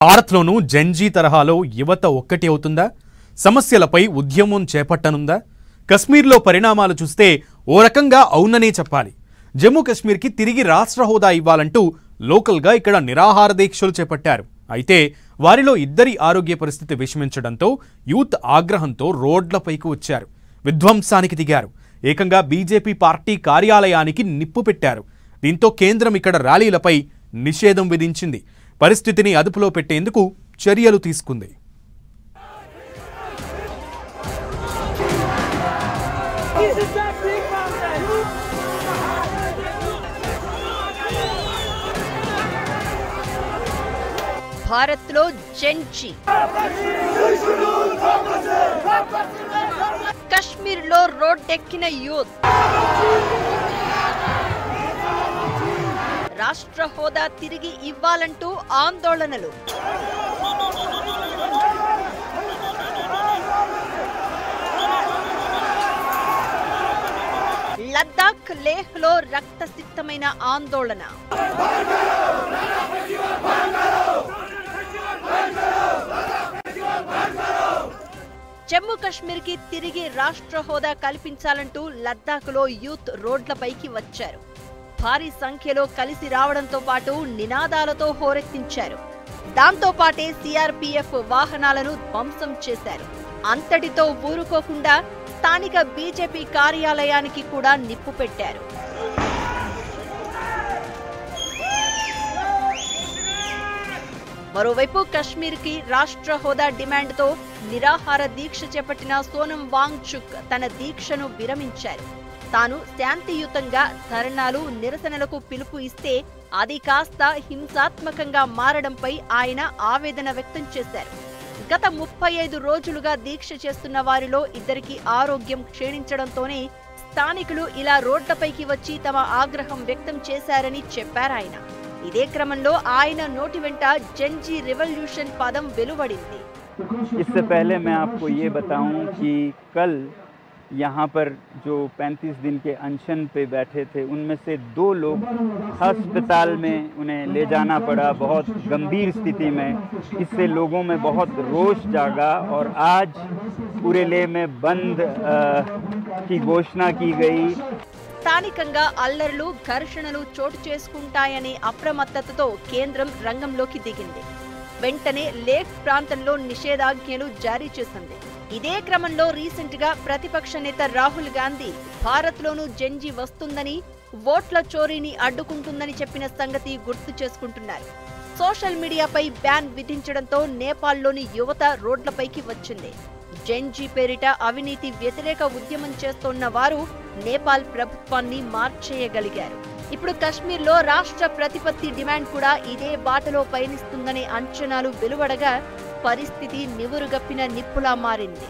భారత్లోనూ Gen Z తరహాలో యువత ఒక్కటి అవుతుందా? సమస్యలపై ఉద్యమం చేపట్టనుందా? కశ్మీర్లో పరిణామాలు చూస్తే ఓ రకంగా అవుననే చెప్పాలి. జమ్మూ కశ్మీర్కి తిరిగి రాష్ట్ర హోదా ఇవ్వాలంటూ లోకల్గా ఇక్కడ నిరాహార దీక్షలు చేపట్టారు. అయితే వారిలో ఇద్దరి ఆరోగ్య పరిస్థితి విషమించడంతో యూత్ ఆగ్రహంతో రోడ్లపైకి వచ్చారు. విధ్వంసానికి దిగారు. ఏకంగా బీజేపీ పార్టీ కార్యాలయానికి నిప్పు పెట్టారు. దీంతో కేంద్రం ఇక్కడ ర్యాలీలపై నిషేధం విధించింది. పరిస్థితిని అదుపులో పెట్టేందుకు చర్యలు తీసుకుంది. భారత్లో జెన్జీ, కశ్మీర్లో రోడ్డెక్కిన యూత్, రాష్ట్ర హోదా తిరిగి ఇవ్వాలంటూ ఆందోళనలు. లద్దాఖ్, లేహ్లో రక్తసిక్తమైన ఆందోళన. జమ్మూ కశ్మీర్కి తిరిగి రాష్ట్ర హోదా కల్పించాలంటూ లద్దాఖ్లో యూత్ రోడ్లపైకి వచ్చారు. భారీ సంఖ్యలో కలిసి రావడంతో పాటు నినాదాలతో హోరెత్తించారు. దాంతో పాటే సిఆర్పీఎఫ్ వాహనాలను ధ్వంసం చేశారు. అంతటితో ఊరుకోకుండా స్థానిక బీజేపీ కార్యాలయానికి కూడా నిప్పు పెట్టారు. మరోవైపు కశ్మీర్కి రాష్ట్ర హోదా డిమాండ్తో నిరాహార దీక్ష చేపట్టిన సోనం వాంగ్చుక్ తన దీక్షను విరమించారు. తాను శాంతియుతంగా ధర్నాలు, నిరసనలకు పిలుపు ఇస్తే అది కాస్త హింసాత్మకంగా మారడంపై ఆయన ఆవేదన వ్యక్తం చేశారు. గత 35 రోజులుగా దీక్ష చేస్తున్న వారిలో ఇద్దరికి ఆరోగ్యం క్షీణించడంతోనే స్థానికులు ఇలా రోడ్లపైకి వచ్చి తమ ఆగ్రహం వ్యక్తం చేశారని చెప్పారాయన. ఇదే క్రమంలో ఆయన నోటి వెంట జెన్జీ రెవల్యూషన్ పదం వెలువడింది. इससे पहले मैं आपको ये बताऊं कि कल यहाँ पर जो 35 दिन के अनशन पे बैठे थे उनमें से 2 लोग अस्पताल में उन्हें ले जाना पड़ा, बहुत गंभीर स्थिति में. इससे लोगों में बहुत रोष जागा और आज पूरे लेह में बंद की घोषणा की गई. స్థానికంగా అల్లర్లు, ఘర్షణలు చోటు చేసుకుంటాయనే అప్రమత్తతతో కేంద్రం రంగంలోకి దిగింది. వెంటనే లేహ్ ప్రాంతంలో నిషేధాజ్ఞలు జారీ చేసింది. ఇదే క్రమంలో రీసెంట్ గా ప్రతిపక్ష నేత రాహుల్ గాంధీ భారత్లోనూ జెన్జీ వస్తుందని, ఓట్ల చోరీని అడ్డుకుంటుందని చెప్పిన సంగతి గుర్తు చేసుకుంటున్నారు. సోషల్ మీడియాపై బ్యాన్ విధించడంతో నేపాల్లోని యువత రోడ్లపైకి వచ్చింది. జెన్జీ పేరిట అవినీతి వ్యతిరేక ఉద్యమం చేస్తోన్న వారు నేపాల్ ప్రభుత్వాన్ని మార్చేయగలిగారు. ఇప్పుడు కశ్మీర్లో రాష్ట్ర ప్రతిపత్తి డిమాండ్ కూడా ఇదే బాటలో పయనిస్తుందనే అంచనాలు వెలువడగా పరిస్థితి నివురుగప్పిన నిప్పులా మారింది.